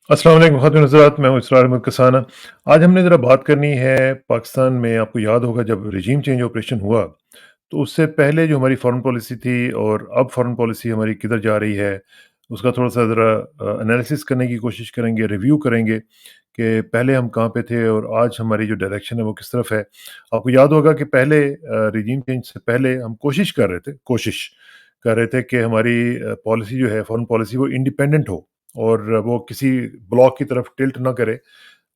अस्सलाम वालेकुम ख़ातिन हज़रात, मैं हूँ इसरार अहमद कसाना। आज हमने ज़रा बात करनी है पाकिस्तान में। आपको याद होगा जब रेजीम चेंज ऑपरेशन हुआ, तो उससे पहले जो हमारी फ़ॉरेन पॉलिसी थी और अब फ़ॉरेन पॉलिसी हमारी किधर जा रही है, उसका थोड़ा-सा ज़रा एनालिसिस करने की कोशिश करेंगे, रिव्यू करेंगे कि पहले हम कहाँ पे थे और आज हमारी जो डायरेक्शन है वो किस तरफ है। आपको याद होगा कि पहले रेजीम चेंज से पहले हम कोशिश कर रहे थे कि हमारी पॉलिसी जो है फ़ॉरेन पॉलिसी वो इंडिपेंडेंट हो और वो किसी ब्लॉक की तरफ टिल्ट ना करे।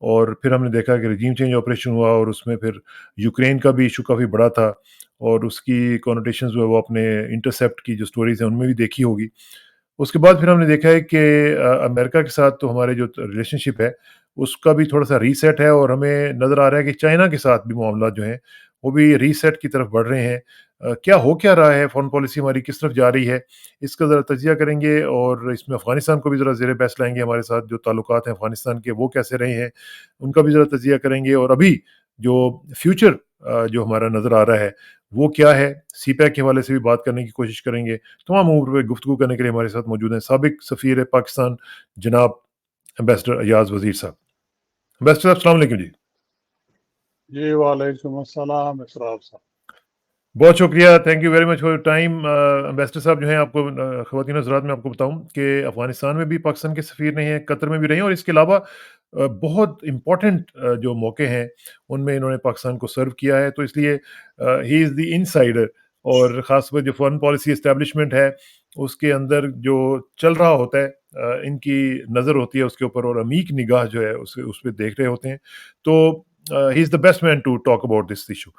और फिर हमने देखा कि रेजीम चेंज ऑपरेशन हुआ और उसमें फिर यूक्रेन का भी इशू काफ़ी बड़ा था और उसकी कॉनोटेशंस जो है वो आपने इंटरसेप्ट की जो स्टोरीज़ हैं उनमें भी देखी होगी। उसके बाद फिर हमने देखा है कि अमेरिका के साथ तो हमारे जो रिलेशनशिप है, उसका भी थोड़ा-सा रीसेट है और हमें नज़र आ रहा है कि चाइना के साथ भी मामलात जो हैं, वो भी रीसेट की तरफ बढ़ रहे हैं। क्या रहा है, फ़ॉरेन पॉलिसी हमारी किस तरफ जा रही है, इसका ज़रा तजिया करेंगे और इसमें अफ़गानिस्तान को भी ज़रा ज़ेर बहस लाएँगे। हमारे साथ जो ताल्लुकात हैं अफ़गानिस्तान के, वो कैसे रहे हैं, उनका भी ज़रा तजिया करेंगे और अभी जो फ्यूचर जो हमारा नज़र आ रहा है, वो क्या है? सीपैक के हवाले से भी बात करने की कोशिश करेंगे। तमाम उम्र पे गुफ्तगू करने के लिए हमारे साथ मौजूद हैं साबिक सफ़ीर पाकिस्तान जनाब एम्बेसडर अयाज़ वज़ीर साहब। एम्बेसडर साहब अस्सलाम वालेकुम जी। जी वालेकुम अस्सलाम इसरार साहब। बहुत शुक्रिया, thank you very much for your time. Ambassador साहब जो हैं आपको ख़वातीन हज़रात मैं आपको बताऊँ कि अफ़गानिस्तान में भी पाकिस्तान के सफ़ीर रहे हैं, कतर में भी रहे हैं और इसके अलावा बहुत इम्पोर्टेंट जो मौके हैं, उनमें इन्होंने पाकिस्तान को सर्व किया है। तो इसलिए ही इज़ द इनसाइडर और ख़ासकर जो फ़ॉरेन पॉलिसी एस्टेब्लिशमेंट है, उसके अंदर जो चल रहा होता है इनकी नज़र होती है उसके ऊपर और अमीक निगाह जो है उस पे देख रहे होते हैं। तो he is the best man to talk about this issue.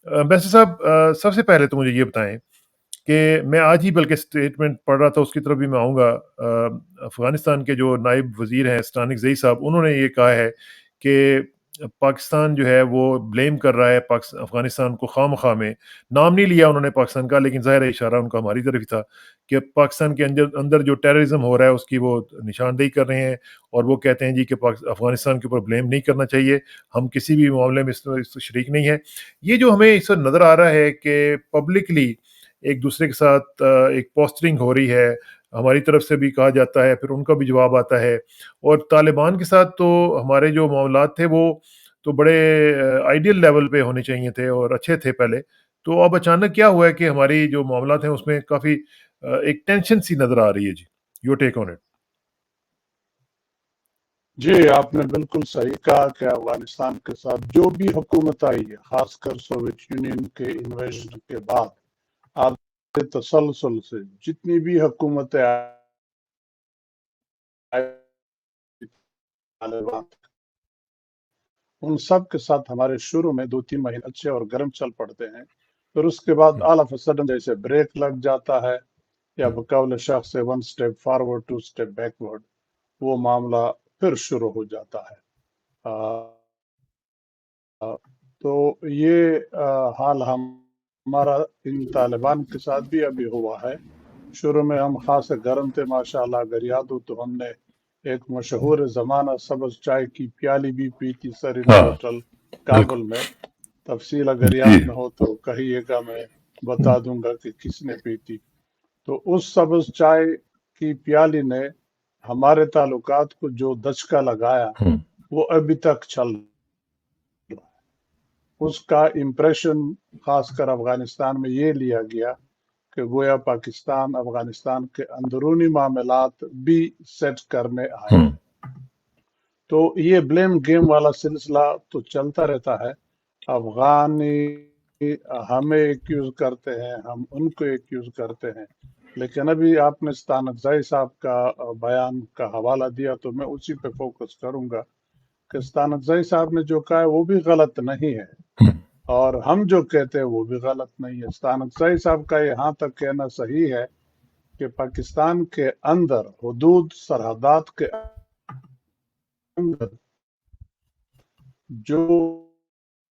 Barrister साहब, सबसे पहले तो मुझे ये बताएँ कि मैं आज ही बल्कि स्टेटमेंट पढ़ रहा था, उसकी तरफ भी मैं आऊँगा। अफ़गानिस्तान के जो नायब वज़ीर हैं स्टानिक ज़ई साहब, उन्होंने ये कहा है कि पाकिस्तान जो है वो ब्लेम कर रहा है अफ़गानिस्तान को ख़ामख़ा में। नाम नहीं लिया उन्होंने पाकिस्तान का, लेकिन ज़ाहिर है इशारा उनका हमारी तरफ ही था कि पाकिस्तान के अंदर अंदर जो टेररिज़्म हो रहा है उसकी वो निशानदेही कर रहे हैं और वो कहते हैं जी कि अफ़गानिस्तान के ऊपर ब्लेम नहीं करना चाहिए, हम किसी भी मामले में इस शरीक नहीं हैं। ये जो हमें इस वक़्त नज़र आ रहा है कि पब्लिकली एक दूसरे के साथ एक पोस्चरिंग हो रही है, हमारी तरफ से भी कहा जाता है, फिर उनका भी जवाब आता है और तालिबान के साथ तो हमारे जो मामलात थे वो तो बड़े आइडियल लेवल पे होने चाहिए थे और अच्छे थे पहले। तो अब अचानक क्या हुआ है कि हमारी जो मामलात हैं उसमें काफ़ी एक टेंशन सी नज़र आ रही है जी। Your take on it. जी आपने बिल्कुल सही कहा कि अफगानिस्तान के साथ जो भी हुकूमत आई है, खासकर सोवियत यूनियन के इन्वेजन के बाद आधे तसलसल से जितनी भी हुकूमतें आई तालिबान, उन सब के साथ हमारे शुरू में 2-3 महीने अच्छे और गर्म चल पड़ते हैं। फिर उसके बाद हुँ, ऑल ऑफ अ सडन जैसे ब्रेक लग जाता है या हुँ। बकौल शख्स से 1 स्टेप फॉरवर्ड 2 स्टेप बैकवर्ड, वो मामला फिर शुरू हो जाता है। अ, तो ये हाल हमारा इन तालिबान के साथ भी अभी हुआ है। शुरू में हम खास गर्म थे माशाल्लाह, अगर याद हो तो हमने एक मशहूर ज़माना सब्ज़ चाय की प्याली भी पी थी सरीना हाँ, होटल बिल्कुल। काबुल में। तफ़सील अगर जी। याद ना हो तो कहिएगा, मैं हुँ, बता दूँगा कि किसने पी थी। तो उस सब्ज़ चाय की प्याली ने हमारे ताल्लुकात को जो दचका लगाया, हुँ, वो अभी तक चल रहा है। उसका इम्प्रेशन खासकर अफ़गानिस्तान में ये लिया गया कि गोया पाकिस्तान अफ़गानिस्तान के अंदरूनी मामलात भी सेट करने हुँ। आया है। तो ये ब्लेम गेम वाला सिलसिला तो चलता रहता है। अफ़गानी हमें एक्यूज़ करते हैं, हम उनको एक्यूज़ करते हैं। लेकिन अभी आपने स्तानकज़ई साहब का बयान का हवाला दिया तो मैं उसी पे फ़ोकस करूँगा कि स्तानकज़ई साहब ने जो कहा है वो भी गलत नहीं है और हम जो कहते हैं वो भी गलत नहीं है। स्तानकज़ई साहब का यहाँ तक कहना सही है कि पाकिस्तान के अंदर हुदूद सरहदात के अंदर जो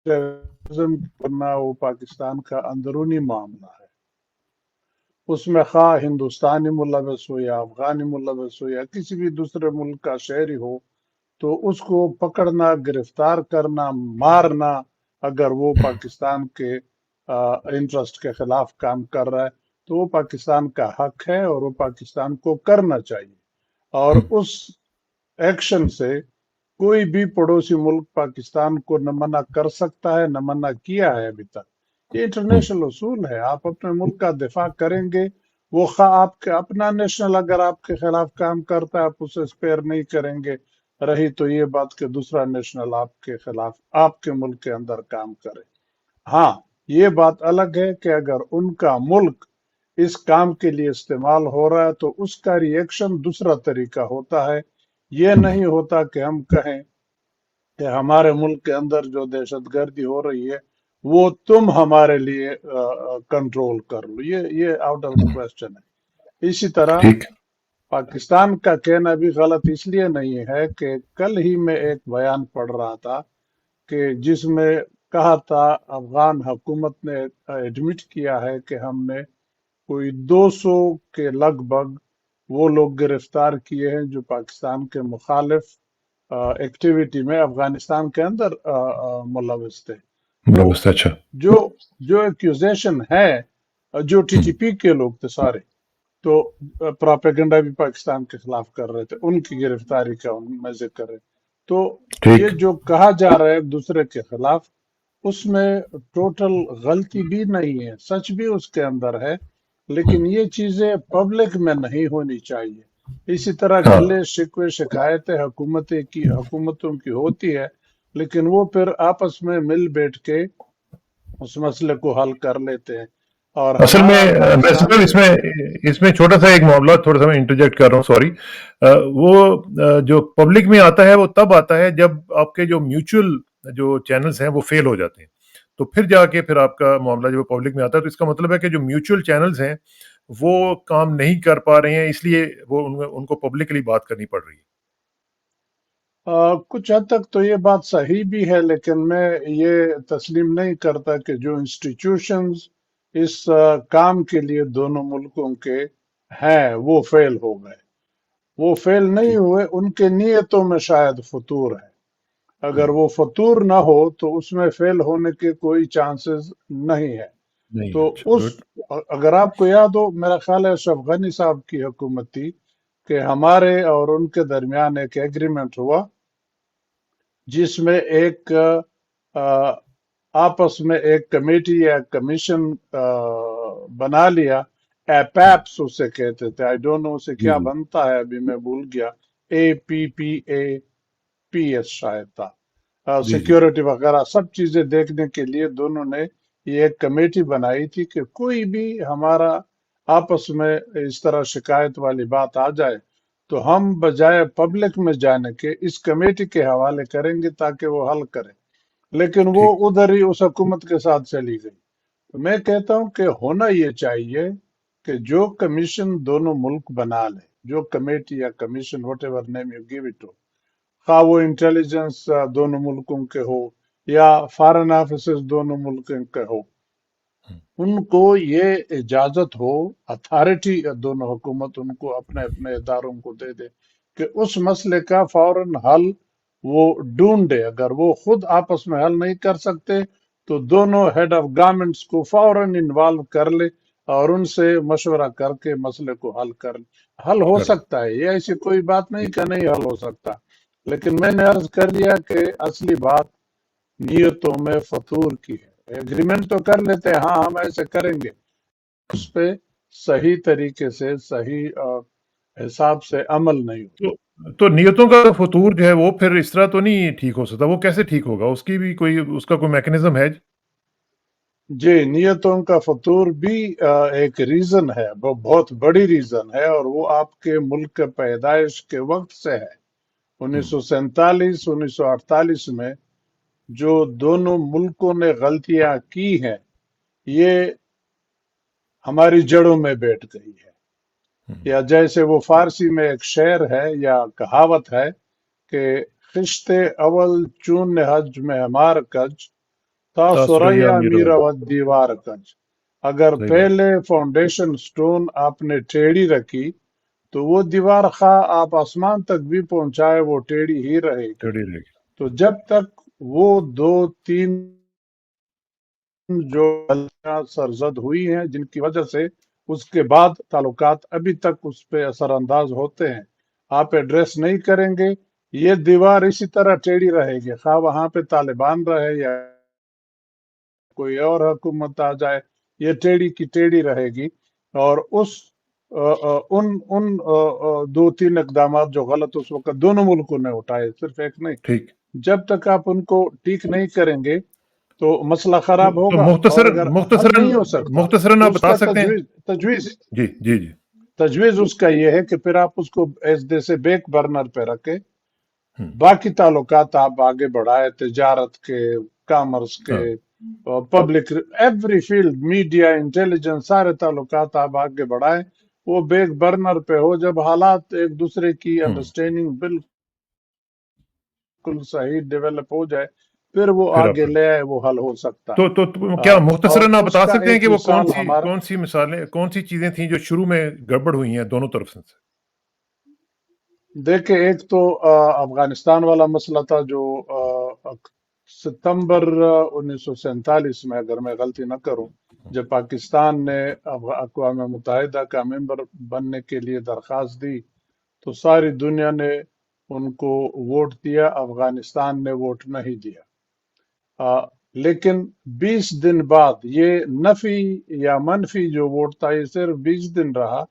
टेररिज्म करना वो पाकिस्तान का अंदरूनी मामला है। उसमें खा हिंदुस्तानी मुलव्वस हो या अफगानी मुलव्वस हो या किसी भी दूसरे मुल्क का शहरी हो, तो उसको पकड़ना, गिरफ्तार करना, मारना, अगर वो पाकिस्तान के इंटरेस्ट के खिलाफ काम कर रहा है, तो वो पाकिस्तान का हक है और वो पाकिस्तान को करना चाहिए। और उस एक्शन से कोई भी पड़ोसी मुल्क पाकिस्तान को न मना कर सकता है, न मना किया है अभी तक। ये हुँ, इंटरनेशनल उसूल है, आप अपने मुल्क का दिफा करेंगे, वो खा आपके अपना नेशनल अगर आपके खिलाफ काम करता है, आप उसे स्पेयर नहीं करेंगे। रही तो ये बात कि दूसरा नेशनल आपके खिलाफ आपके मुल्क के अंदर काम करे। हाँ, ये बात अलग है कि अगर उनका मुल्क इस काम के लिए इस्तेमाल हो रहा है तो उसका रिएक्शन दूसरा तरीका होता है। ये हुँ, नहीं होता कि हम कहें कि हमारे मुल्क के अंदर जो दहशतगर्दी हो रही है वो तुम हमारे लिए कंट्रोल कर लो, ये out of the hmm, question है। इसी तरह ठीक। पाकिस्तान का कहना भी गलत इसलिए नहीं है कि कल ही मैं एक बयान पढ़ रहा था कि जिसमें कहा था अफगान हुकूमत ने एडमिट किया है कि हमने कोई 200 के लगभग वो लोग गिरफ्तार किए हैं जो पाकिस्तान के मुखालिफ एक्टिविटी में अफगानिस्तान के अंदर मुलविस थे। तो व्यवस्था अच्छा। जो जो एक्यूजेशन है, जो हुँ, टीटीपी के लोग थे सारे, तो प्रोपेगेंडा भी पाकिस्तान के खिलाफ कर रहे थे, उनकी गिरफ्तारी का उनमें से कर रहे। तो ये ठीक। जो कहा जा रहा है एक दूसरे के खिलाफ, उसमें टोटल गलती भी नहीं है, सच भी उसके अंदर है, हुँ, लेकिन ये चीजें पब्लिक में नहीं होनी चाहिए। इसी तरह हाँ। गिले शिकवे शिकायतें हुकूमतों की होती है, लेकिन वो फिर आपस में मिल बैठ के उस मसले को हल कर लेते हैं। और असल में हमारा वैसे पाकिस्तान तो से इसमें इसमें छोटा-सा एक मामला थोड़ा-सा मैं इंटरजेक्ट कर रहा हूँ, सॉरी। वो जो पब्लिक में आता है वो तब आता है जब आपके जो म्यूचुअल जो चैनल्स हैं वो फेल हो जाते हैं। तो फिर जाके फिर आपका मामला जो पब्लिक में आता है, तो इसका मतलब है कि जो म्यूचुअल चैनल्स हैं वो काम नहीं कर पा रहे हैं, इसलिए वो उनको पब्लिकली बात करनी पड़ रही है। कुछ हद तक तो ये बात सही भी है, लेकिन मैं ये तस्लीम नहीं करता कि जो इंस्टीट्यूशंस इस काम के लिए दोनों मुल्कों के हैं वो फेल हो गए। वो फेल नहीं ठीक। हुए, उनके नीयतों में शायद फतूर है। हुँ, अगर वो फतूर ना हो तो उसमें फेल होने के कोई चांसेस नहीं है। नहीं है, तो अच्छा, उस गुड। अगर आपको याद हो, मेरा ख्याल है अशरफ गनी साहब की हुकूमत थी कि हमारे और उनके दरमियान एक एग्रीमेंट हुआ जिसमें एक आपस में एक कमेटी या कमीशन बना लिया। एपैप्स उसे कहते थे, आई डोंट नो उसे जी, क्या जी। बनता है, अभी मैं भूल गया। APPAPS शायद था। जी, जी। सिक्योरिटी वगैरह सब चीजें देखने के लिए दोनों ने ये एक कमेटी बनाई थी कि कोई भी हमारा आपस में इस तरह शिकायत वाली बात आ जाए तो हम बजाय पब्लिक में जाने के इस कमेटी के हवाले करेंगे ताकि वो हल करे। लेकिन वो ठीक। उधर ही उस हुकूमत के साथ चली गई। तो मैं कहता हूं कि होना ये चाहिए कि जो कमीशन दोनों मुल्क बना ले, जो कमेटी या commission what ever name you give it, खा वो इंटेलिजेंस दोनों मुल्कों के हो या फॉरेन ऑफिसर्स दोनों मुल्कों के हो, हुँ, उनको ये इजाजत हो, अथॉरिटी दोनों हुकूमत उनको अपने अपने इदारों को दे दे कि उस मसले का फौरन हल वो ढूंढे। अगर वो खुद आपस में हल नहीं कर सकते तो दोनों हेड ऑफ गवर्नमेंट्स को फौरन इन्वॉल्व कर ले और उनसे मशवरा करके मसले को हल कर ले। हल हो कर सकता है, ये ऐसी कोई बात नहीं कि नहीं हल हो सकता, लेकिन मैंने अर्ज कर दिया कि असली बात नियतों में फतूर की है। एग्रीमेंट तो कर लेते हैं, हाँ हम ऐसे करेंगे, हुँ। उस पे सही तरीके से सही हिसाब से अमल नहीं हो। तो नियतों का फ़ुतूर जो है वो फिर इस तरह तो नहीं ठीक हो सकता, वो कैसे ठीक होगा? उसकी भी कोई उसका कोई मैकेनिज़्म है? जी, नियतों का फतूर भी एक रीजन है, वो बहुत बड़ी रीजन है, और वो आपके मुल्क के पैदाइश के वक्त से है। हुँ, 1947 1948 में जो दोनों मुल्कों ने गलतियां की हैं, ये हमारी जड़ों में बैठ गई है। हुँ, या जैसे वो फारसी में एक शेर है या कहावत है कि खिश्ते अवल चून हज में हमार कज था तासुरैया सुरैया मीरा मीरावत दीवार कज। अगर सही बात, पहले फाउंडेशन स्टोन आपने टेढ़ी रखी तो वो दीवार खा आप आसमान तक भी पहुंचाए वो टेढ़ी ही रहेगी। टेढ़ी रहेगी। तो जब तक वो दो तीन जो गलतियां सरजद हुई हैं जिनकी वजह से उसके बाद ताल्लुकात अभी तक उस पर असरअंदाज होते हैं। آپ ایڈریس نہیں کریں گے، یہ دیوار اسی طرح ٹیڑھی رہے گی، خواہ وہاں پہ طالبان رہے یا کوئی اور حکومت آ جائے، یہ ٹیڑھی کی ٹیڑھی رہے گی۔ اور ان دو تین اقدامات جو غلط اس وقت دونوں ملکوں نے اٹھائے، صرف ایک نہیں، ٹھیک۔ جب تک آپ ان کو ٹھیک نہیں کریں گے تو مسئلہ خراب تو ہوگا، اور اگر حل نہیں ہو سکتا مختصراً تو آپ اس بتا کا سکتے ہیں؟ تجویز جی جی جی۔ تجویز اس کا یہ ہے کہ پھر آپ اس کو ایس دے سے بیک برنر پہ رکھے، ہوں، باقی تعلقات آپ آگے بڑھائے، تجارت کے، کامرس کے، ہاں public, every field, media, intelligence, سارے تعلقات آپ آگے بڑھائیں، وہ بیک برنر پہ ہو۔ جب حالات ایک دوسرے کی ہوں، انڈرسٹینڈنگ بالکل صحیح ڈیولپ ہو جائے، پھر وہ پھر آپ آگے لے آئے، وہ حل ہو سکتا ہے۔ تو کیا اور مختصراً آپ اس بتا کا سکتے ہیں ایک کہ وہ مثال ہمارا، کون سی مثالیں، کون سی چیزیں تھیں جو شروع میں گڑبڑ ہوئی ہیں دونوں طرف سے؟ دیکھیں ایک تو افغانستان والا مسئلہ تھا جو ستمبر 1947 میں، اگر میں غلطی نہ کروں، جب پاکستان نے اقوام متحدہ کا ممبر بننے کے لیے درخواست دی تو ساری دنیا نے ان کو ووٹ دیا، افغانستان نے ووٹ نہیں دیا۔ لیکن 20 دن بعد یہ نفی یا منفی جو ووٹ تھا یہ صرف 20 دن رہا،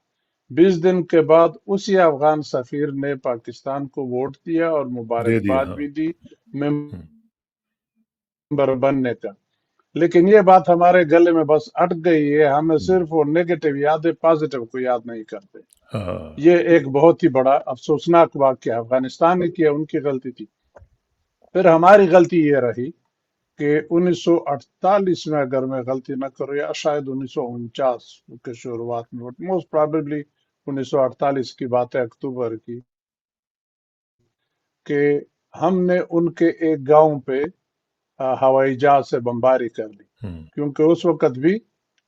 20 دن کے بعد اسی افغان سفیر نے پاکستان کو ووٹ دیا اور دے دیا، مبارکباد ہاں۔ بھی دی ہوں، ممبر بننے کا۔ لیکن یہ بات ہمارے گلے میں بس اٹک گئی ہے، ہمیں ہوں، صرف وہ نیگیٹو یاد ہے، پازیٹو کو یاد نہیں کرتے۔ ہاں یہ ایک بہت ہی بڑا افسوسناک واقعہ افغانستان نے کیا، ان کی غلطی تھی۔ پھر ہماری غلطی یہ رہی کہ 1948 میں، اگر میں غلطی نہ کروں، یا شاید 1949 کے شروعات میں، موسٹ پرابیبلی 1948 کی بات ہے، اکتوبر کی، کہ ہم نے ان کے ایک گاؤں پہ ہوائی جہاز سے بمباری کر لی، ہوں، کیونکہ اس وقت بھی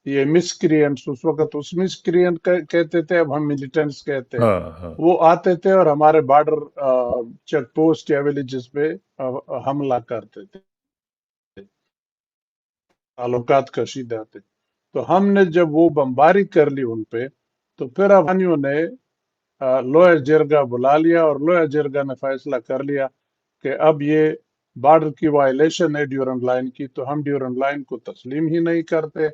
یہ مسکرینٹس، اس وقت اس مسکرینٹ کہتے تھے، اب ہم ملیٹنٹس کہتے ہیں، ہاں ہاں وہ آتے تھے اور ہمارے بارڈر چیک پوسٹ یا ولیجز پہ حملہ کرتے تھے، تعلقات کشیدہ تھے۔ تو ہم نے جب وہ بمباری کر لی ان پہ، تو پھر افغانیوں نے لویا جرگا بلا لیا، اور لویا جرگا نے فیصلہ کر لیا کہ اب یہ بارڈر کی وائلیشن ہے ڈیورنڈ لائن کی، تو ہم ڈیورنڈ لائن کو تسلیم ہی نہیں کرتے،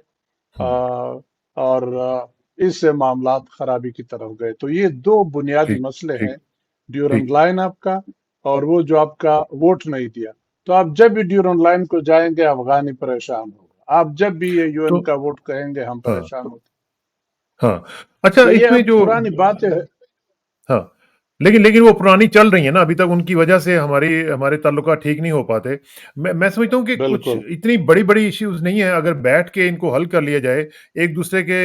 ہوں، اور اس سے معاملات خرابی کی طرف گئے۔ تو یہ دو بنیادی ٹھیک مسئلے ٹھیک ہیں، ڈیورنڈ ٹھیک۔ لائن آپ کا، اور وہ جو آپ کا ووٹ نہیں دیا۔ تو آپ جب بھی ڈیورنڈ لائن کو جائیں گے افغانی پریشان ہوگا، آپ جب بھی یہ یو تو این کا ووٹ کہیں گے ہم ہاں پریشان ہوتے۔ ہاں، اچھا تو یہ اس میں اب جو پرانی بات ہے۔ ہاں، لیکن وہ پرانی چل رہی ہیں نا ابھی تک، ان کی وجہ سے ہمارے تعلقات ٹھیک نہیں ہو پاتے۔ میں سمجھتا ہوں کہ کچھ بالکل اتنی بڑی بڑی ایشوز نہیں ہیں، اگر بیٹھ کے ان کو حل کر لیا جائے، ایک دوسرے کے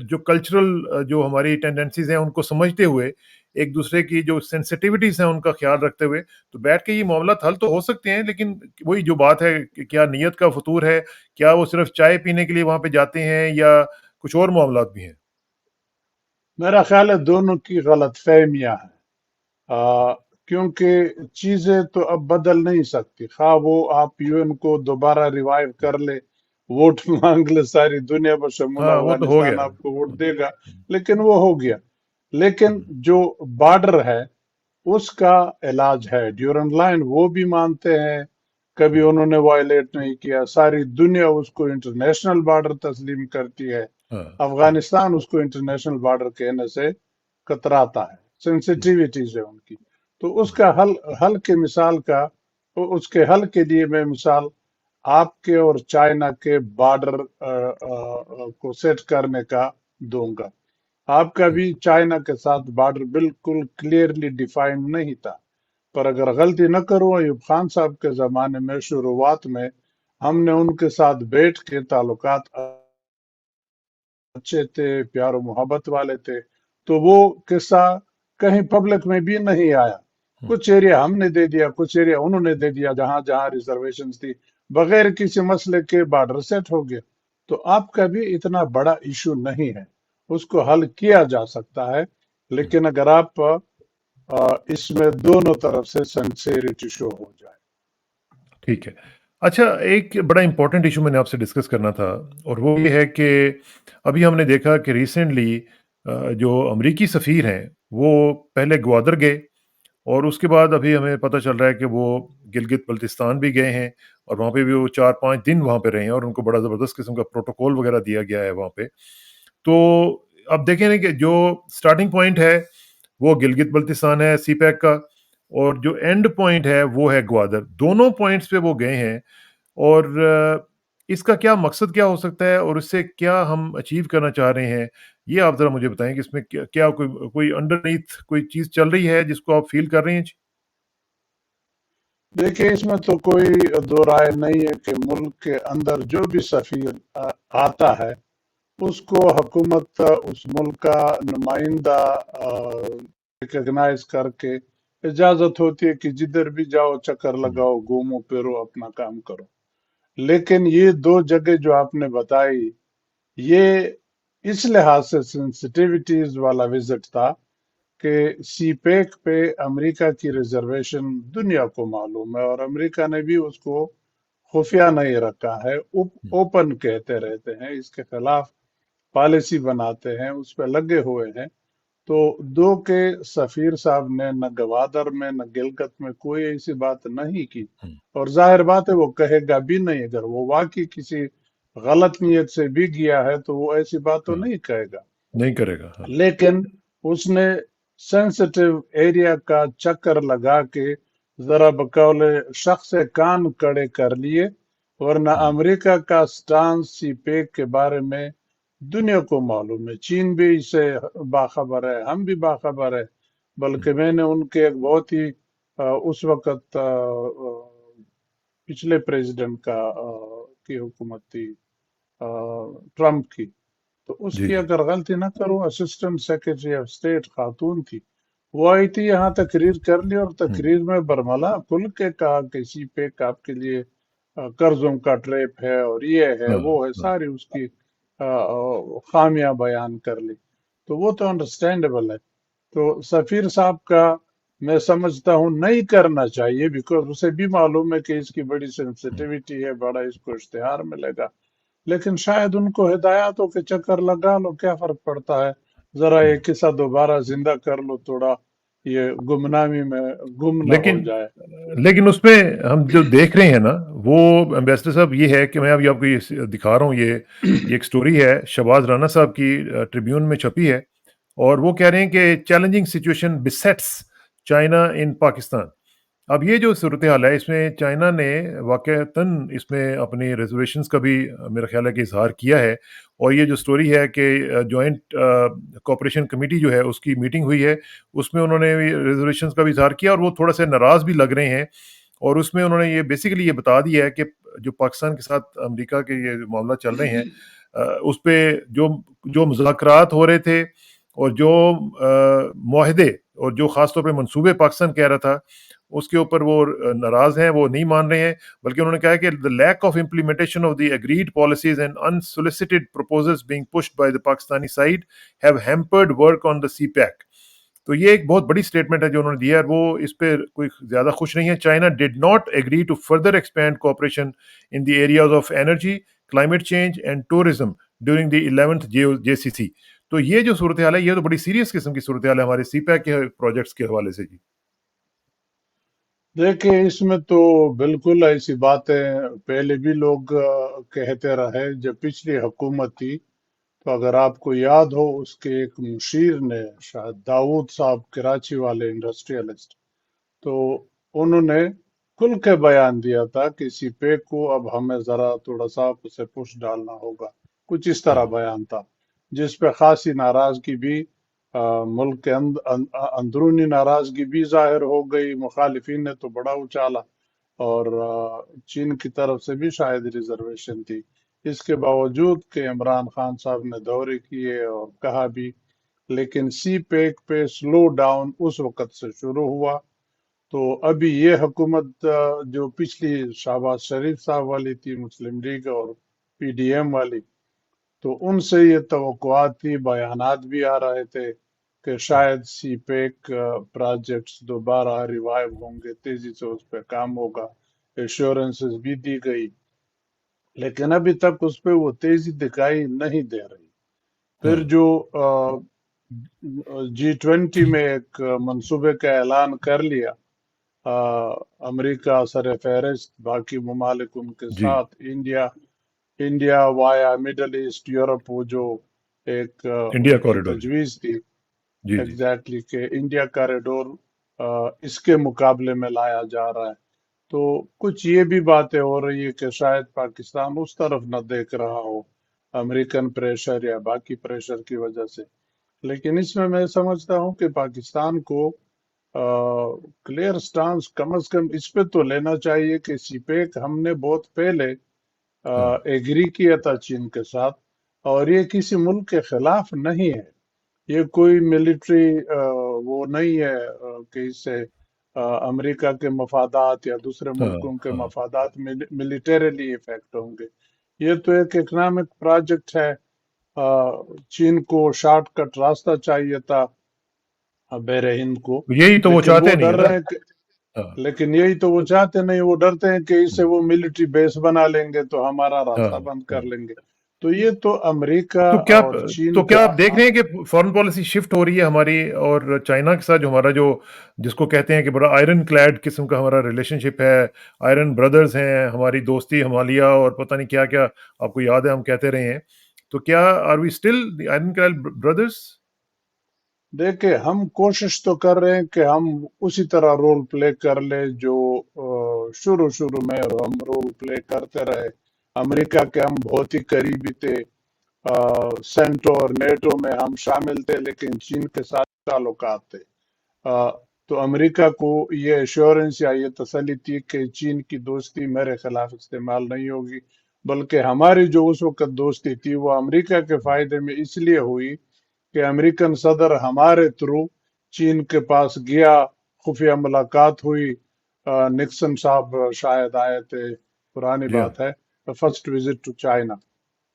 جو کلچرل جو ہماری ٹینڈنسیز ہیں ان کو سمجھتے ہوئے، ایک دوسرے کی جو سینسٹیوٹیز ہیں ان کا خیال رکھتے ہوئے، تو بیٹھ کے یہ معاملات حل تو ہو سکتے ہیں۔ لیکن وہی جو بات ہے کہ کیا نیت کا فطور ہے، کیا وہ صرف چائے پینے کے لیے وہاں پہ جاتے ہیں یا کچھ اور معاملات بھی ہیں؟ میرا خیال ہے دونوں کی غلط فہمیاں ہیں، کیونکہ چیزیں تو اب بدل نہیں سکتی، خواہ وہ آپ یو این کو دوبارہ ریوائیو کر لے، ووٹ مانگ لے، ساری دنیا بشمول ہاں وہ تو ہو افغانستان گیا۔ آپ کو ووٹ دے گا، لیکن وہ ہو گیا۔ لیکن ہوں، جو بارڈر ہے اس کا علاج ہے ڈیورنڈ لائن، وہ بھی مانتے ہیں، کبھی ہوں، انہوں نے وائلیٹ نہیں کیا، ساری دنیا اس کو انٹرنیشنل بارڈر تسلیم کرتی ہے، ہاں ہاں افغانستان اس کو انٹرنیشنل بارڈر کہنے سے کتراتا ہے، ہوں، سینسیٹیویٹیز ہے ان کی۔ تو اس کا حل کے مثال کا، اس کے حل کے لیے میں مثال آپ کے اور چائنا کے بارڈر کو سیٹ کرنے کا دوں گا۔ آپ کا ہوں، بھی چائنا کے ساتھ بارڈر بالکل کلیئرلی ڈیفائنڈ نہیں تھا، پر اگر غلطی نہ کروں ایوب خان صاحب کے زمانے میں شروعات میں ہم نے ان کے ساتھ بیٹھ کے، تعلقات اچھے تھے، پیار و محبت والے تھے، تو وہ قصہ کہیں پبلک میں بھی نہیں آیا۔ ہوں، کچھ ایریا ہم نے دے دیا، کچھ ایریا انہوں نے دے دیا، جہاں جہاں ریزرویشنز تھی، بغیر کسی مسئلے کے بارڈر سیٹ ہو گیا۔ تو آپ کا بھی اتنا بڑا ایشو نہیں ہے، اس کو حل کیا جا سکتا ہے، ہوں، لیکن اگر آپ اس میں دونوں طرف سے سنسیریٹی شو ہو جائے۔ ٹھیک ہے۔ اچھا ایک بڑا امپورٹنٹ ایشو میں نے آپ سے ڈسکس کرنا تھا، اور وہ یہ ہے کہ ابھی ہم نے دیکھا کہ ریسنٹلی जो अमरीकी सफ़ीर हैं, वो पहले ग्वादर गए और उसके बाद अभी हमें पता चल रहा है कि वो गिलगित-बल्तिस्तान भी गए हैं और वहाँ पे भी वो 4-5 दिन वहाँ पे रहे हैं और उनको बड़ा ज़बरदस्त किस्म का प्रोटोकॉल वग़ैरह दिया गया है वहाँ पे। तो अब देखें ना कि जो स्टार्टिंग पॉइंट है, वो गिलगित-बल्तिस्तान है सीपैक का और जो एंड पॉइंट है, वो है ग्वादर। दोनों पॉइंट्स पे वो गए हैं और इसका क्या मकसद क्या हो सकता है और इससे क्या हम अचीव करना चाह रहे हैं? ये आप ज़रा मुझे बताएँ कि इसमें क्या क्या कोई कोई अंडरनीथ कोई चीज़ चल रही है जिसको आप फ़ील कर रही हैं? जी। देखिए, इसमें तो कोई दो राय नहीं है कि मुल्क के अंदर जो भी सफीर आता है, उसको हुकूमत उस मुल्क का नुमाइंदा रिकॉग्नाइज करके इजाजत होती है कि जिधर भी जाओ चक्कर हुँ, लगाओ, घूमो फिरो, अपना काम करो। लेकिन ये दो जगह जो आपने बताई, ये इस लिहाज से सेंसिटिविटीज वाला विजिट था कि सीपेक पे अमेरिका की रिजर्वेशन दुनिया को मालूम है और अमेरिका ने भी उसको खुफिया नहीं रखा है, हुँ, ओपन कहते रहते हैं, इसके खिलाफ पॉलिसी बनाते हैं, उस पर लगे हुए हैं। तो दो के सफीर साहब ने न गवादर में न गिलगित में कोई ऐसी बात नहीं की हुँ, और जाहिर बात है वो कहेगा भी नहीं। अगर वो वाकई किसी गलत नीयत से भी गया है तो वो ऐसी बात तो हाँ, नहीं कहेगा। नहीं करेगा, हाँ, लेकिन उसने सेंसिटिव एरिया का चक्कर लगा के जरा बकौले शख्स से कान कड़े कर लिए, वरना हुँ, अमेरिका का स्टांस सीपेक के बारे में दुनिया को मालूम है। चीन भी इससे बाखबर है, हम भी बाखबर है। हुँ, बल्कि मैंने उनके एक बहुत ही उस वक्त पिछले प्रेसिडेंट की हुकूमत थी, ट्रम्प की। तो जी, उसकी जी, अगर गलती ना करूं असिस्टेंट सेक्रेटरी ऑफ स्टेट खातून थी, वो आई थी यहाँ तकरीर कर ली और हुँ, तकरीर में बरमला खुल के कहा कि सी पैक आपके लिए कर्जों का ट्रैप है और ये है हाँ, वो है, हाँ, सारी उसकी खामियां बयान कर ली। तो वो तो अंडरस्टैंडेबल है। तो सफीर साहब का मैं समझता हूँ नहीं करना चाहिए, बिकॉज उसे भी मालूम है कि इसकी बड़ी हुँ। सेंसिटिविटी है, बड़ा इसको इश्तेहार मिलेगा। लेकिन शायद उनको हिदायतों के चक्कर लगा लो, क्या फर्क पड़ता है, जरा हुँ। ये किस्सा दोबारा जिंदा कर लो, थोड़ा ये गुमनामी में गुम ना हो लेकिन जाए। लेकिन उसमें हम जो देख रहे हैं ना, वो एम्बेसडर साहब ये है कि मैं अभी आपको ये दिखा रहा हूँ ये एक स्टोरी है शहबाज राना साहब की ट्रिब्यून में छपी है और वो कह रहे हैं कि challenging situation besets China in Pakistan. अब ये जो सूरत-ए-हाल है, इसमें चाइना ने वाक़तन इसमें अपनी रिज़र्वेशंस का भी मेरा ख़्याल है कि इज़हार किया है और ये जो स्टोरी है कि जॉइंट कोऑपरेशन कमिटी जो है, उसकी मीटिंग हुई है, उसमें उन्होंने रिज़र्वेशंस का भी इज़हार किया और वो थोड़ा-सा नाराज़ भी लग रहे हैं और उसमें उन्होंने ये बेसिकली ये बता दिया है कि जो पाकिस्तान के साथ अमेरिका के ये मामला चल रहे हैं उस पे जो जो मुज़ाकरात हो रहे थे और जो मुआहदे और जो ख़ास तौर पे मंसूबे पाकिस्तान कह रहा था, उसके ऊपर वो नाराज़ हैं, वो नहीं मान रहे हैं। बल्कि उन्होंने कहा है कि the lack of implementation of the agreed policies and unsolicited proposals being pushed by the Pakistani side have hampered work on the CPEC. तो ये एक बहुत बड़ी स्टेटमेंट है जो उन्होंने दी है और वो इस पे कोई ज़्यादा खुश नहीं है। China did not agree to further expand cooperation in the areas of energy, climate change and tourism during the 11th JCC. तो ये जो सूरत-ए-हाल है, ये तो बड़ी सीरियस किस्म की सूरत-ए-हाल है हमारे सीपैक के प्रोजेक्ट्स के हवाले से। जी। देखिए, इसमें तो बिल्कुल ऐसी बातें पहले भी लोग कहते रहे जब पिछली हुकूमत थी। तो अगर आपको याद हो, उसके एक मुशीर ने, शायद दाऊद साहब, कराची वाले इंडस्ट्रियलिस्ट, तो उन्होंने खुल के बयान दिया था कि सीपेक को अब हमें जरा थोड़ा सा उसे पुश डालना होगा, कुछ इस हुँ, तरह बयान था, जिस पे खासी नाराजगी भी मुल्क के अंदरूनी नाराजगी भी जाहिर हो गई। मुखालिफिन ने तो बड़ा उछाला और चीन की तरफ से भी शायद रिजर्वेशन थी। इसके बावजूद कि इमरान खान साहब ने दौरे किए और कहा भी, लेकिन सी पैक पे स्लो डाउन उस वक्त से शुरू हुआ। तो अभी ये हुकूमत जो पिछली शहबाज शरीफ साहब वाली थी, मुस्लिम लीग और पीडीएम वाली, तो उनसे ये तवक्कुआत थी, बयानात भी आ रहे थे कि हुँ, शायद सी पैक प्रोजेक्ट्स दोबारा रिवाइव होंगे, तेजी से उस पर काम होगा, एश्योरेंसेस भी दी गई। लेकिन अभी तक उस पर वो तेजी दिखाई नहीं दे रही। हुँ, फिर जो G20 में एक मंसूबे का ऐलान कर लिया। अमेरिका सर फहरिस्त, बाकी ममालिक उनके जी, साथ, India India via middle east Europe, वो जो एक इंडिया उनकी कॉरिडोर। तजवीज थी जी, जी। एग्जैक्टली के इंडिया कॉरिडोर इसके मुकाबले में लाया जा रहा है। तो कुछ ये भी बातें हो रही है कि शायद पाकिस्तान उस तरफ न देख रहा हो, अमेरिकन प्रेशर या बाकी प्रेशर की वजह से। लेकिन इसमें मैं समझता हूँ कि पाकिस्तान को क्लियर स्टांस कम से कम इस पे तो लेना चाहिए कि सीपेक हमने बहुत पहले हाँ, एग्री किया था चीन के साथ, और ये किसी मुल्क के खिलाफ नहीं है। ये कोई मिलिट्री वो नहीं है कि इससे अमेरिका के मफादात या दूसरे हाँ, मुल्कों के हाँ। मफादात मिलिटरीली इफेक्ट होंगे। ये तो एक इकोनॉमिक प्रोजेक्ट है। चीन को शॉर्टकट रास्ता चाहिए था बहरे हिंद को, यही तो वो लेकिन वो चाहते नहीं है डर ना। रहे हैं कि, हाँ, लेकिन यही तो वो चाहते नहीं, वो डरते हैं कि इससे हुँ, वो मिलिट्री बेस बना लेंगे तो हमारा हाँ, रास्ता बंद कर हाँ। लेंगे। तो ये तो अमेरिका तो क्या और चीन तो क्या का आप देख रहे हैं कि फॉरेन पॉलिसी शिफ्ट हो रही है हमारी और चाइना के साथ जो हमारा जो जिसको कहते हैं कि बड़ा आयरन क्लैड किस्म का हमारा रिलेशनशिप है, आयरन ब्रदर्स हैं, हमारी दोस्ती हिमालय और पता नहीं क्या-क्या आपको याद है हम कहते रहे हैं। तो क्या are we still the iron clad brothers? देखिए, हम कोशिश तो कर रहे हैं कि हम उसी तरह रोल प्ले कर ले जो शुरू शुरू में हम रोल प्ले करते रहे। अमेरिका के हम बहुत ही करीबी थे, सेंटो और नेटो में हम शामिल थे, लेकिन चीन के साथ ताल्लुकात थे। अ, तो अमेरिका को ये एश्योरेंस या ये तसल्ली थी कि चीन की दोस्ती मेरे खिलाफ इस्तेमाल नहीं होगी, बल्कि हमारी जो उस वक्त दोस्ती थी वो अमेरिका के फायदे में इसलिए हुई कि अमेरिकन सदर हमारे थ्रू चीन के पास गया, खुफिया मुलाकात हुई। निक्सन साहब शायद आए थे, पुरानी जी हाँ। बात है, फर्स्ट विजिट टू चाइना।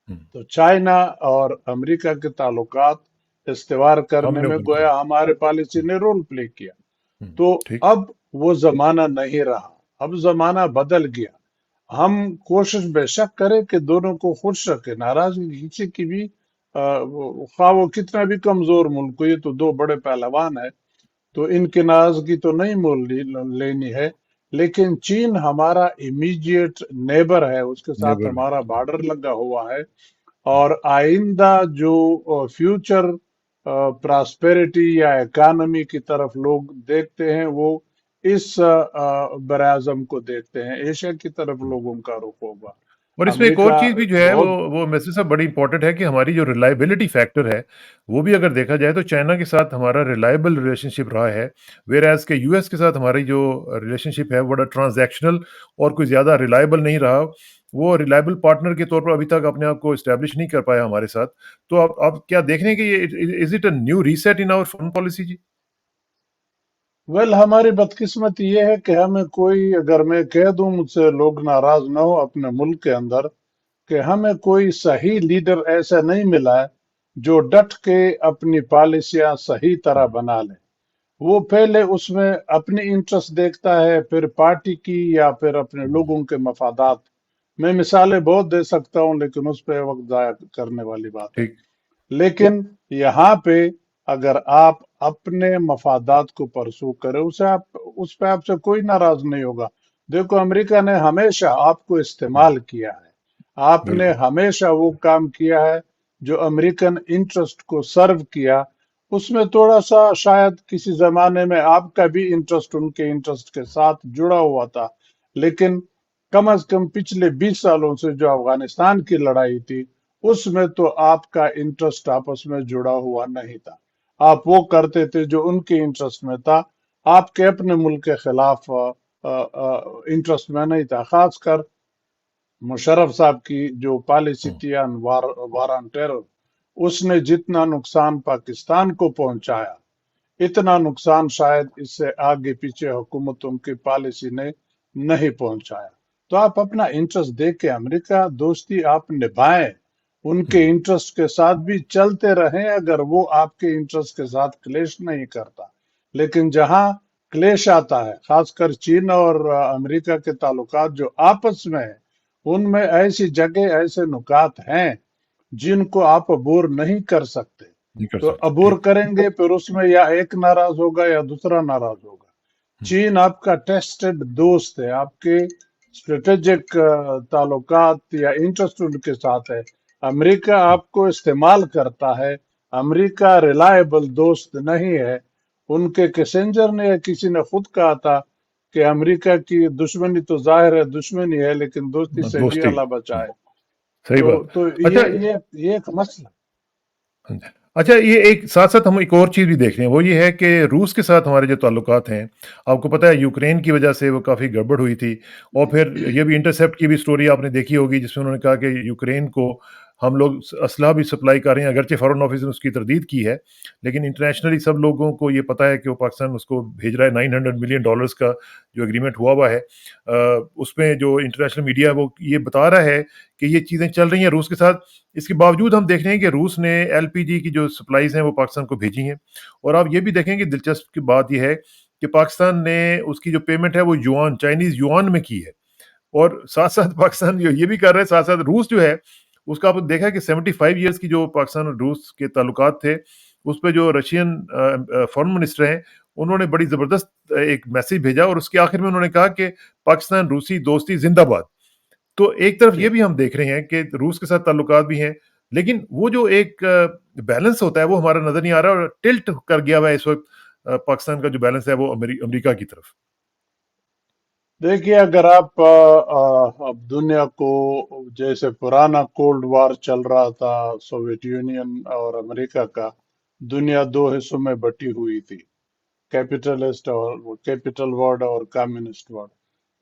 हुँ, तो चाइना और अमेरिका के ताल्लुकात इस्तेवार करने हमने में ओपन करे। गोया हमारे पॉलिसी हुँ, ने रोल प्ले किया। हुँ, तो ठीक। अब वो जमाना नहीं रहा, अब जमाना बदल गया। हम कोशिश बेशक करें कि दोनों को खुश रखें, नाराजगी किसी की भी खा वो कितना भी कमजोर मुल्क हो, ये तो दो बड़े पहलवान है, तो इनकी नाराजगी तो नहीं लेनी है। लेकिन चीन हमारा इमीडिएट नेबर है, उसके साथ नेबर में। हमारा हुँ, बॉर्डर लगा हुआ है। हुँ, और आइंदा जो फ्यूचर प्रॉस्पेरिटी या इकानमी की तरफ लोग देखते हैं, वो इस बराज़म को देखते हैं, एशिया की तरफ हुँ। लोगों का रुख होगा। और इसमें एक और अमेरिका चीज़ भी जो है बहुत वो मैसेज साहब बड़ी इम्पोर्टेंट है कि हमारी जो रिलायबिलिटी फैक्टर है, वो भी अगर देखा जाए तो चाइना के साथ हमारा रिलायबल रिलेशनशिप रहा है। व्हेयरएज़ के यूएस के साथ हमारी जो रिलेशनशिप है वो बड़ा ट्रांज़ैक्शनल और कोई ज़्यादा रिलायबल नहीं रहा। वो रिलायबल पार्टनर के तौर पर अभी तक अपने आप को एस्टैब्लिश नहीं कर पाया हमारे साथ। तो आप क्या देख रहे हैं कि ये is it a new reset in our foreign policy जी? वेल, हमारी बदकिस्मती ये है कि हमें कोई, अगर मैं कह दूं, मुझसे लोग नाराज ना हो अपने मुल्क के अंदर, कि हमें कोई सही लीडर ऐसा नहीं मिला है जो डट के अपनी पॉलिसियां सही तरह हुँ, बना ले। वो पहले उसमें अपनी इंटरेस्ट देखता है, फिर पार्टी की, या फिर अपने हुँ, लोगों के मफादात। मैं मिसालें बहुत दे सकता हूं, लेकिन उस पर वक्त जाया करने वाली बात है। ठीक। तो लेकिन यहाँ पे अगर आप अपने मफादात को परसू करें, उसे आप, उस पे आपसे कोई नाराज नहीं होगा। देखो, अमेरिका ने हमेशा आपको हुँ, इस्तेमाल किया है, आपने बिल्कुल। हमेशा वो काम किया है जो अमेरिकन इंटरेस्ट को सर्व किया। उसमें थोड़ा सा शायद किसी जमाने में आपका भी इंटरेस्ट उनके इंटरेस्ट के साथ जुड़ा हुआ था, लेकिन कम अज कम पिछले 20 सालों से जो अफगानिस्तान की लड़ाई थी, उसमें तो आपका इंटरेस्ट आपस में जुड़ा हुआ नहीं था। आप वो करते थे जो उनके इंटरेस्ट में था, आपके अपने मुल्क के खिलाफ इंटरेस्ट में नहीं था। खासकर मुशर्रफ साहब की जो पॉलिसी हुँ, थी ऑन वार ऑन टेरर, उसने जितना नुकसान पाकिस्तान को पहुंचाया, इतना नुकसान शायद इससे आगे पीछे हुकूमतों की पॉलिसी ने नहीं पहुंचाया। तो आप अपना इंटरेस्ट देख के अमेरिका दोस्ती आप निभाएं, हुँ, उनके इंटरेस्ट के साथ भी चलते रहें अगर वो आपके इंटरेस्ट के साथ क्लेश नहीं करता। लेकिन जहां क्लेश आता है, खासकर चीन और अमेरिका के ताल्लुकात जो आपस में है, उनमें ऐसी जगह, ऐसे नुकात हैं जिनको आप अबूर नहीं कर सकते। नहीं कर तो सकते, अबूर ठीक। करेंगे, फिर उसमें या एक नाराज होगा या दूसरा नाराज होगा। हुँ, चीन आपका टेस्टेड दोस्त है, आपके स्ट्रेटेजिक ताल्लुकात या इंटरेस्ट उनके साथ है। अमेरिका हुँ, आपको इस्तेमाल करता है। अमेरिका रिलायबल दोस्त नहीं है। उनके किसिंजर ने या किसी ने खुद कहा था कि अमेरिका की दुश्मनी तो जाहिर है दुश्मनी है, लेकिन दोस्ती से भी दोस्ती। अल्लाह हुँ, बचाए। सही तो बात। तो अच्छा ये एक मसला। हाँ जी। अच्छा ये एक साथ-साथ हम एक और चीज़ भी देख रहे हैं, वो ये है कि रूस के साथ हमारे जो ताल्लुकात हैं, आपको पता है यूक्रेन की वजह से वो काफ़ी गड़बड़ हुई थी और फिर ये भी इंटरसेप्ट की भी स्टोरी आपने देखी होगी जिसमें उन्होंने कहा कि यूक्रेन को हम लोग असलहा भी सप्लाई कर रहे हैं, अगरचे फ़ॉरेन ऑफिस ने उसकी तरदीद की है, लेकिन इंटरनेशनली सब लोगों को ये पता है कि वो पाकिस्तान उसको भेज रहा है $900 मिलियन का जो एग्रीमेंट हुआ हुआ है। उसमें जो इंटरनेशनल मीडिया है वो ये बता रहा है कि ये चीज़ें चल रही हैं रूस के साथ। इसके बावजूद हम देख रहे हैं कि रूस ने एलपीजी की जो सप्लाईज़ हैं वो पाकिस्तान को भेजी हैं और आप ये भी देखें कि दिलचस्प की बात ये है कि पाकिस्तान ने उसकी जो पेमेंट है वो युआन चाइनीज़ युआन में की है और साथ-साथ पाकिस्तान जो ये भी कर रहा है साथ-साथ रूस जो है उसका आपने देखा है कि 75 इयर्स की जो पाकिस्तान और रूस के ताल्लुकात थे, उस पे जो रशियन फॉरेन मिनिस्टर हैं, उन्होंने बड़ी ज़बरदस्त एक मैसेज भेजा और उसके आखिर में उन्होंने कहा कि पाकिस्तान रूसी दोस्ती ज़िंदाबाद। तो एक तरफ ये जी। भी हम देख रहे हैं कि रूस के साथ ताल्लुकात भी हैं, लेकिन वो जो एक बैलेंस होता है वो हमारा नज़र नहीं आ रहा और टिल्ट कर गया हुआ है इस वक़्त पाकिस्तान का जो बैलेंस है वो अमेरिका की तरफ। देखिए, अगर आप अब दुनिया को, जैसे पुराना कोल्ड वॉर चल रहा था सोवियत यूनियन और अमेरिका का, दुनिया दो हिस्सों में बटी हुई थी, कैपिटलिस्ट और कैपिटल वर्ल्ड और कम्युनिस्ट वर्ल्ड।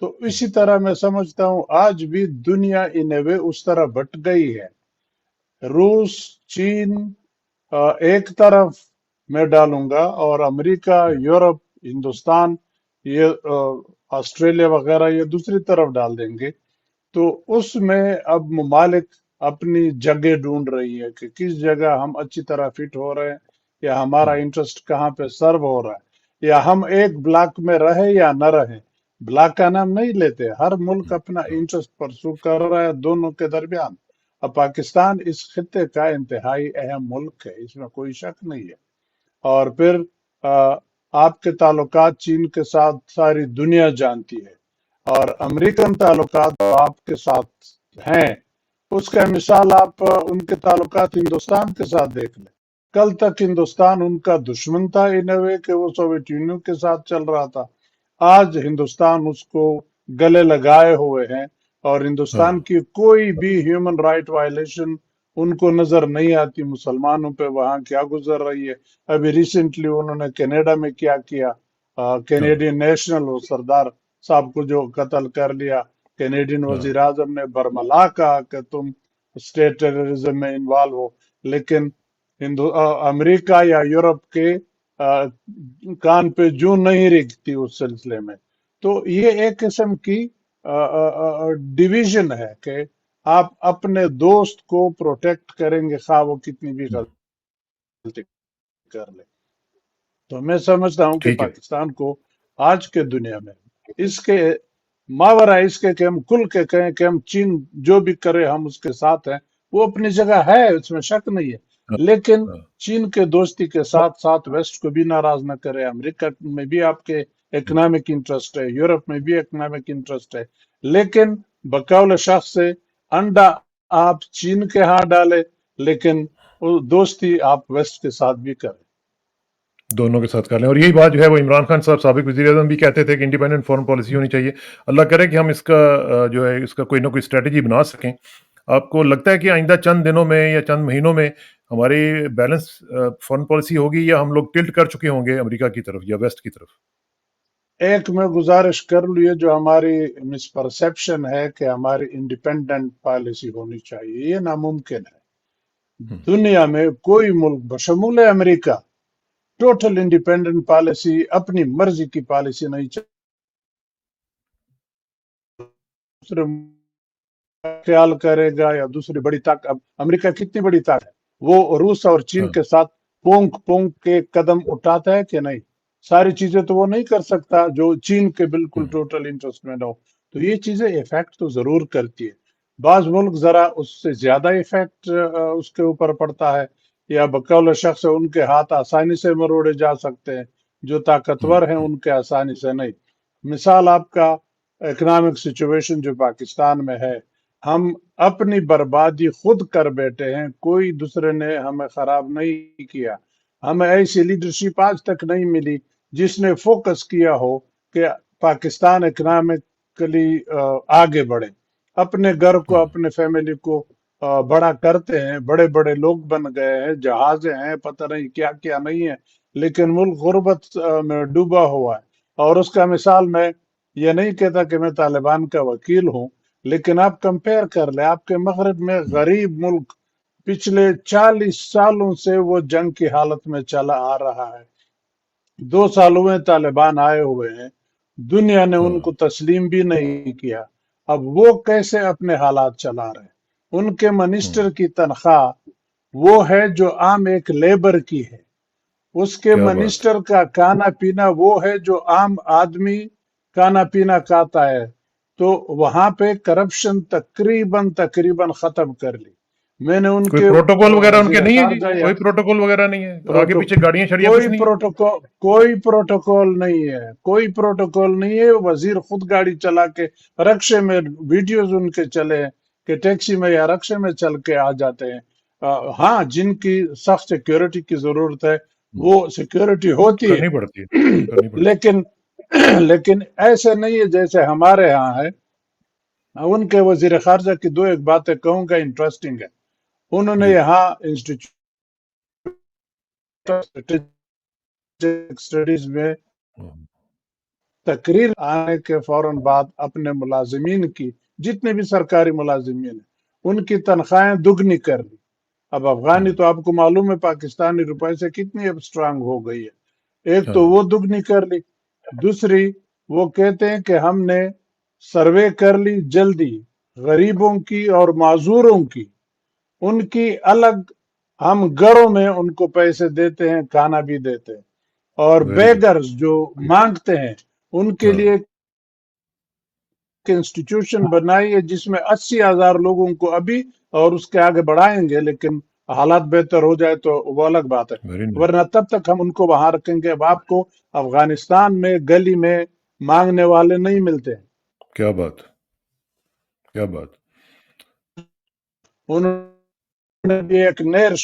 तो हुँ, इसी तरह मैं समझता हूँ आज भी दुनिया इन ए वे उस तरह बट गई है। रूस, चीन एक तरफ मैं डालूंगा, और अमेरिका, हुँ, यूरोप, हिंदुस्तान, ये ऑस्ट्रेलिया वगैरह ये दूसरी तरफ डाल देंगे। तो उसमें अब ममालिक अपनी जगह ढूंढ रही है कि किस जगह हम अच्छी तरह फिट हो रहे हैं, या हमारा हुँ, इंटरेस्ट कहाँ पे सर्व हो रहा है, या हम एक ब्लॉक में रहे या न रहे। ब्लॉक का नाम नहीं लेते, हर मुल्क हुँ, अपना हाँ, इंटरेस्ट परसू कर रहा है दोनों के दरमियान। अब पाकिस्तान इस खित्ते का इंतहाई अहम मुल्क है, इसमें कोई शक नहीं है। और फिर अ, आपके ताल्लुकात चीन के साथ सारी दुनिया जानती है, और अमेरिकन ताल्लुकात तो आपके साथ हैं। उसका मिसाल आप उनके ताल्लुकात हिंदुस्तान के साथ देख लें। कल तक हिंदुस्तान उनका दुश्मन था इन अ वे कि वो सोवियत यूनियन के साथ चल रहा था। आज हिंदुस्तान उसको गले लगाए हुए हैं, और हाँ, हिंदुस्तान की कोई भी ह्यूमन राइट वायलेशन उनको नजर नहीं आती। मुसलमानों पे वहां क्या गुजर रही है। अभी रिसेंटली उन्होंने कनाडा में क्या किया, हाँ, कैनेडियन नेशनल वो सरदार साहब को जो कत्ल कर लिया। कैनेडियन हाँ, वजीर आजम ने बरमला कहा कि तुम स्टेट टेररिज्म में इन्वॉल्व हो, लेकिन अमेरिका या यूरोप के कान पे जूं नहीं रेंगती उस सिलसिले में। तो ये एक किस्म की डिवीजन है कि आप अपने दोस्त को प्रोटेक्ट करेंगे खा वो कितनी भी हुँ, गलती कर ले। तो मैं समझता हूं कि ठीक है। पाकिस्तान को आज के दुनिया में इसके मावरा इसके कि हम खुल के कहें कि हम चीन जो भी करे हम उसके साथ हैं, वो अपनी जगह है, उसमें शक नहीं है। हाँ, लेकिन हाँ, चीन के दोस्ती के साथ साथ वेस्ट को भी नाराज न करे। अमेरिका में भी आपके हुँ, इकोनॉमिक इंटरेस्ट है, यूरोप में भी इकोनॉमिक इंटरेस्ट है, लेकिन बकौल शख्स से अंडा आप चीन के हाथ डाले, लेकिन वो दोस्ती आप वेस्ट के साथ भी करें। दोनों के साथ कर लें और यही बात जो है वो इमरान खान साहब साबिक वज़ीर-ए-आज़म भी कहते थे कि इंडिपेंडेंट फॉरेन पॉलिसी होनी चाहिए। अल्लाह करे कि हम इसका जो है इसका कोई ना कोई स्ट्रैटेजी बना सकें। आपको लगता है कि आइंदा चंद दिनों में या चंद महीनों में हमारी बैलेंस फॉरेन पॉलिसी होगी या हम लोग टिल्ट कर चुके होंगे अमेरिका की तरफ या वेस्ट की तरफ? एक मैं गुजारिश कर लूँ, ये जो हमारी मिसपरसेप्शन है कि हमारी इंडिपेंडेंट पॉलिसी होनी चाहिए, ये नामुमकिन है। हुँ, दुनिया में कोई मुल्क बशमूल अमेरिका टोटल इंडिपेंडेंट पॉलिसी, अपनी मर्जी की पॉलिसी नहीं चल दूसरे ख्याल करेगा, या दूसरी बड़ी ताकत। अब अमेरिका कितनी बड़ी ताकत है, वो रूस और चीन हाँ, के साथ पोंक पोंक के कदम उठाता है कि नहीं। सारी चीजें तो वो नहीं कर सकता जो चीन के बिल्कुल हुँ, टोटल इंटरेस्ट में ना हो। तो ये चीजें इफेक्ट तो जरूर करती है। बाज मुल्क जरा उससे ज्यादा इफेक्ट उसके ऊपर पड़ता है, या बकौल शख्स है उनके हाथ आसानी से मरोड़े जा सकते हैं, जो ताकतवर हैं उनके आसानी से नहीं। मिसाल आपका इकोनॉमिक सिचुएशन जो पाकिस्तान में है, हम अपनी बर्बादी खुद कर बैठे हैं, कोई दूसरे ने हमें खराब नहीं किया। हमें ऐसी लीडरशिप आज तक नहीं मिली जिसने फोकस किया हो कि पाकिस्तान इकोनॉमिकली आगे बढ़े, अपने घर को अपने फैमिली को बड़ा करते हैं, बड़े बड़े लोग बन गए हैं, जहाजें हैं, पता नहीं क्या क्या नहीं है, लेकिन मुल्क गुर्बत में डूबा हुआ है। और उसका मिसाल मैं ये नहीं कहता कि मैं तालिबान का वकील हूँ, लेकिन आप कंपेयर कर ले, आपके मगरब में गरीब मुल्क पिछले 40 सालों से वो जंग की हालत में चला आ रहा है। 2 सालों में तालिबान आए हुए हैं, दुनिया ने उनको तस्लीम भी नहीं किया। अब वो कैसे अपने हालात चला रहे हैं? उनके मिनिस्टर की तनख्वाह वो है जो आम एक लेबर की है, उसके क्या बात है। मिनिस्टर का खाना पीना वो है जो आम आदमी खाना पीना खाता है। तो वहां पे करप्शन तकरीबन खत्म कर ली। मैंने कोई उनके प्रोटोकॉल वगैरह उनके वजीर नहीं है जी? खारजा या कोई प्रोटोकॉल वगैरह नहीं है? आगे प्रोटो पीछे गाड़ियां शड़ियां कुछ नहीं है? कोई प्रोटोकॉल नहीं है, कोई प्रोटोकॉल नहीं है। वजीर खुद गाड़ी चला के रक्शे में, वीडियोज उनके चले हैं कि टैक्सी में या रक्शे में चल के आ जाते हैं। हाँ, जिनकी सख्त सिक्योरिटी की जरूरत है वो सिक्योरिटी होती करनी है, पड़ती है, करनी पड़ती लेकिन लेकिन ऐसे नहीं है जैसे हमारे यहाँ है। उनके वजीर खारजा की दो एक बातें कहूंगा, इंटरेस्टिंग है। है उन्होंने जी। यहाँ इंस्टीट्यूट स्टडीज में हम्म, तकरीर आने के फौरन बाद अपने मुलाजिमीन की, जितने भी सरकारी मुलाजिमीन हैं, उनकी तनख्वाहें दुगनी कर ली। अब अफगानी तो आपको मालूम है पाकिस्तानी रुपए से कितनी अब स्ट्रांग हो गई है। एक तो हाँ, वो दुगनी कर ली, दूसरी वो कहते हैं कि हमने सर्वे कर ली जल्दी गरीबों की और माजूरों की, उनकी अलग, हम घरों में उनको पैसे देते हैं, खाना भी देते हैं। और वेरी गुड। बेगर्स जो मांगते हैं उनके हाँ, लिए इंस्टीट्यूशन बनाई है जिसमें 80,000 लोगों को अभी और उसके आगे बढ़ाएंगे, लेकिन हालात बेहतर हो जाए तो वो अलग बात है, वेरी नाइस। वरना तब तक हम उनको वहां रखेंगे। अब आपको अफगानिस्तान में गली में मांगने वाले नहीं मिलते हैं। क्या बात, क्या बात। उन्होंने भी एक नहर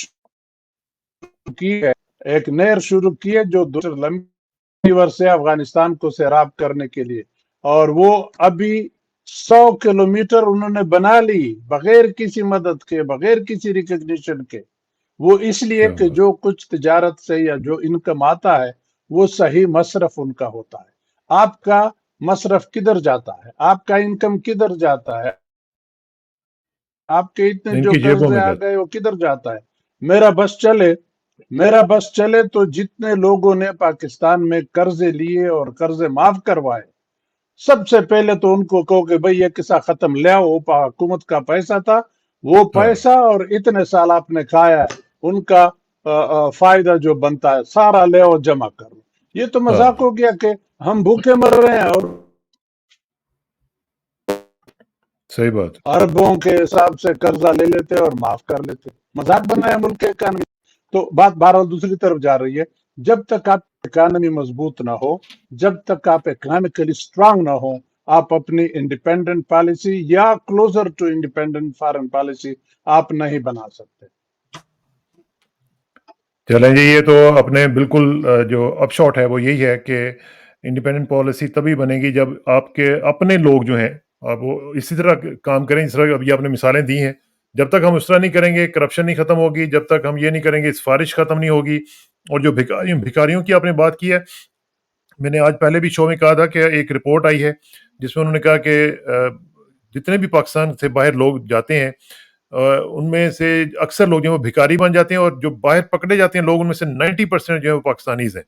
की है, एक नहर शुरू की है जो दूसरे लंबी वर्ष से अफगानिस्तान को सैराब करने के लिए, और वो अभी 100 किलोमीटर उन्होंने बना ली बगैर किसी मदद के, बगैर किसी रिकग्निशन के। वो इसलिए क्या कि बात। जो कुछ तिजारत से या जो इनकम आता है वो सही मसरफ उनका होता है। आपका मसरफ किधर जाता है, आपका इनकम किधर जाता है, आपके इतने जो इनकी जेबों कर्जे में आ जाता। गए वो किधर जाता है। मेरा बस चले, मेरा बस चले तो जितने लोगों ने पाकिस्तान में कर्जे लिए और कर्जे माफ करवाए, सबसे पहले तो उनको कहो कि भाई ये किस्सा खत्म, ले आओ, हुकूमत का पैसा था, वो हाँ, पैसा और इतने साल आपने खाया है, उनका फायदा जो बनता है सारा ले आओ, जमा करो। ये तो मजाक हाँ, हो गया कि हम भूखे मर रहे हैं और सही बात। अरबों के हिसाब से कर्जा ले लेते और माफ कर लेते। मजाक बनाया मुल्क के इकानमी। तो बात बहरहाल दूसरी तरफ जा रही है। जब तक आप इकानमी मजबूत ना हो, जब तक आप इकोनॉमिकली स्ट्रांग ना हो, आप अपनी इंडिपेंडेंट पॉलिसी या closer to independent foreign policy आप नहीं बना सकते। चलें जी, ये तो अपने बिल्कुल जो अपशॉट है वो यही है कि इंडिपेंडेंट पॉलिसी तभी बनेगी जब आपके अपने लोग जो हैं आप वो इसी तरह काम करें जिस तरह अभी आपने मिसालें दी हैं। जब तक हम उस तरह नहीं करेंगे, करप्शन नहीं खत्म होगी, जब तक हम ये नहीं करेंगे, सिफारिश खत्म नहीं होगी। और जो भिखारियों की आपने बात की है, मैंने आज पहले भी शो में कहा था कि एक रिपोर्ट आई है जिसमें उन्होंने कहा कि जितने भी पाकिस्तान से बाहर लोग जाते हैं उनमें से अक्सर लोग जो है वो भिखारी बन जाते हैं, और जो बाहर पकड़े जाते हैं लोग उनमें से 90% जो है वो पाकिस्तानीज हैं।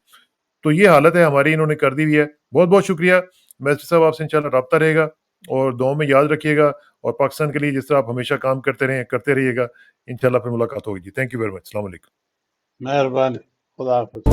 तो ये हालत है हमारी, इन्होंने कर दी हुई है। बहुत बहुत शुक्रिया मैस्टर साहब, आपसे इंशाल्लाह रब्ता रहेगा और दुआओं में याद रखिएगा, और पाकिस्तान के लिए जिस तरह आप हमेशा काम करते रहिएगा। इंशाल्लाह फिर मुलाकात होगी जी। Thank you very much. अस्सलाम वालेकुम। मेहरबानी, खुदा हाफिज।